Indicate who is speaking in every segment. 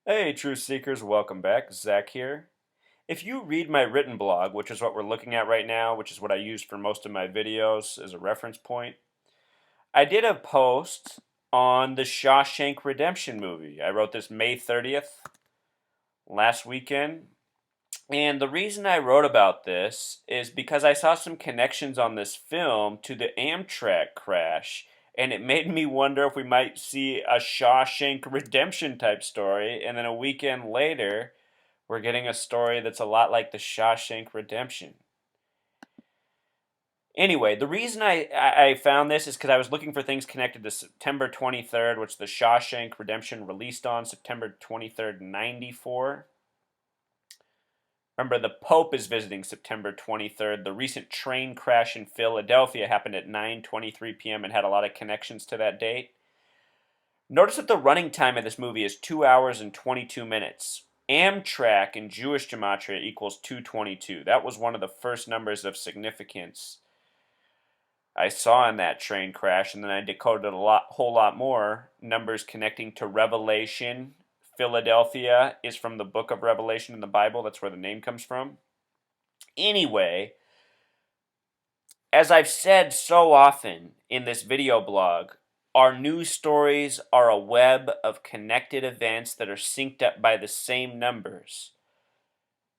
Speaker 1: Hey, Truth Seekers, welcome back. Zach here. If you read my written blog, which is what we're looking at right now, which is what I use for most of my videos as a reference point, I did a post on the Shawshank Redemption movie. I wrote this May 30th, last weekend. And the reason I wrote about this is because I saw some connections on this film to the Amtrak crash, and it made me wonder if we might see a Shawshank Redemption type story, and then a weekend later, we're getting a story that's a lot like the Shawshank Redemption. Anyway, the reason I found this is because I was looking for things connected to September 23rd, which the Shawshank Redemption released on September 23rd, 94. Remember, the Pope is visiting September 23rd. The recent train crash in Philadelphia happened at 9:23 p.m. and had a lot of connections to that date. Notice that the running time of this movie is 2 hours and 22 minutes. Amtrak in Jewish gematria equals 222. That was one of the first numbers of significance I saw in that train crash, and then I decoded whole lot more numbers connecting to Revelation. Philadelphia is from the book of Revelation in the Bible. That's where the name comes from. Anyway, as I've said so often in this video blog, our news stories are a web of connected events that are synced up by the same numbers.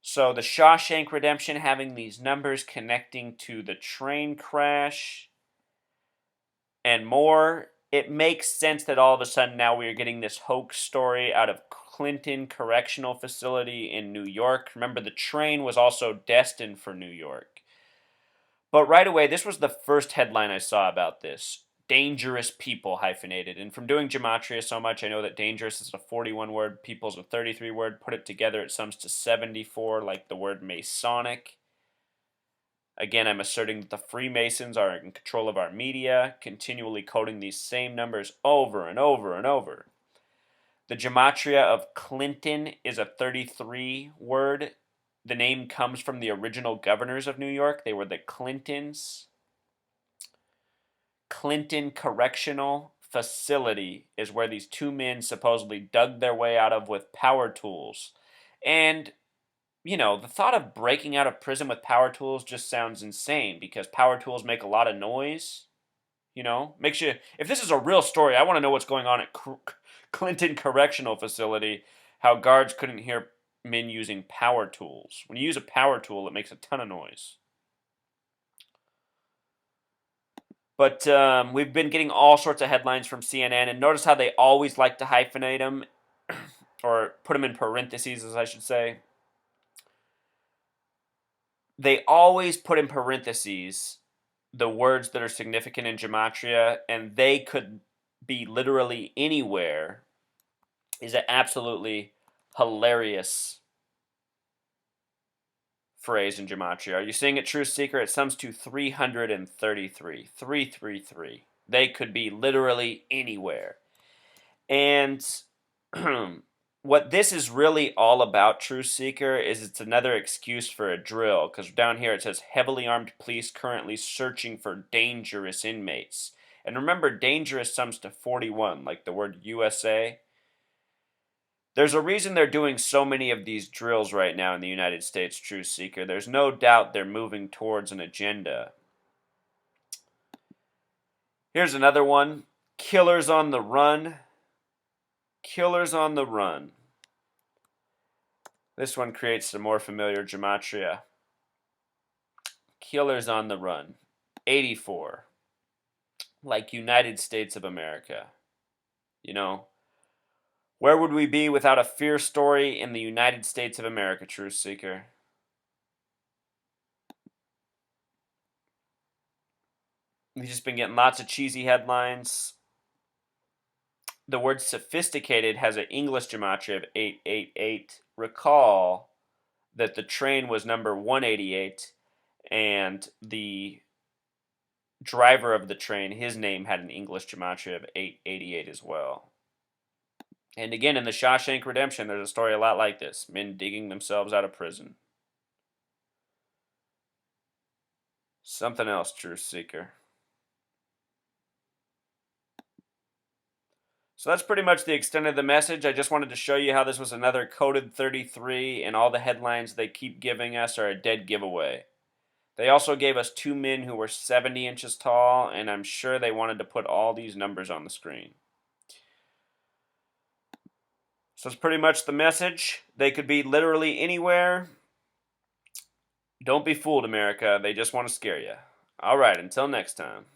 Speaker 1: So the Shawshank Redemption having these numbers connecting to the train crash and more, it makes sense that all of a sudden now we are getting this hoax story out of Clinton Correctional Facility in New York. Remember, the train was also destined for New York. But right away, this was the first headline I saw about this. Dangerous people hyphenated. And from doing gematria so much, I know that dangerous is a 41 word, people is a 33 word. Put it together, it sums to 74, like the word Masonic. Again, I'm asserting that the Freemasons are in control of our media, continually coding these same numbers over and over and over. The gematria of Clinton is a 33 word. The name comes from the original governors of New York. They were the Clintons. Clinton Correctional Facility is where these two men supposedly dug their way out of with power tools. And, the thought of breaking out of prison with power tools just sounds insane because power tools make a lot of noise. Makes you, if this is a real story, I want to know what's going on at Clinton Correctional Facility, how guards couldn't hear men using power tools. When you use a power tool, it makes a ton of noise. But we've been getting all sorts of headlines from CNN, and notice how they always like to hyphenate them, or put them in parentheses, as I should say. They always put in parentheses the words that are significant in gematria, and they could be literally anywhere. Is an absolutely hilarious phrase in gematria. Are you seeing it, Truth Seeker? It sums to 333. 333. They could be literally anywhere. And what this is really all about, Truth Seeker, is it's another excuse for a drill. Because down here it says heavily armed police currently searching for dangerous inmates. And remember, dangerous sums to 41, like the word USA. There's a reason they're doing so many of these drills right now in the United States, Truth Seeker. There's no doubt they're moving towards an agenda. Here's another one. Killers on the run. Killers on the run. This one creates some more familiar gematria. Killers on the run. 84. Like United States of America. Where would we be without a fear story in the United States of America, Truth Seeker? We've just been getting lots of cheesy headlines. The word sophisticated has an English gematria of 888. Recall that the train was number 188, and the driver of the train, his name had an English gematria of 888 as well. And again, in the Shawshank Redemption, there's a story a lot like this. Men digging themselves out of prison. Something else, Truth Seeker. So that's pretty much the extent of the message. I just wanted to show you how this was another coded 33, and all the headlines they keep giving us are a dead giveaway. They also gave us two men who were 70 inches tall, and I'm sure they wanted to put all these numbers on the screen. So that's pretty much the message. They could be literally anywhere. Don't be fooled, America. They just want to scare you. All right, until next time.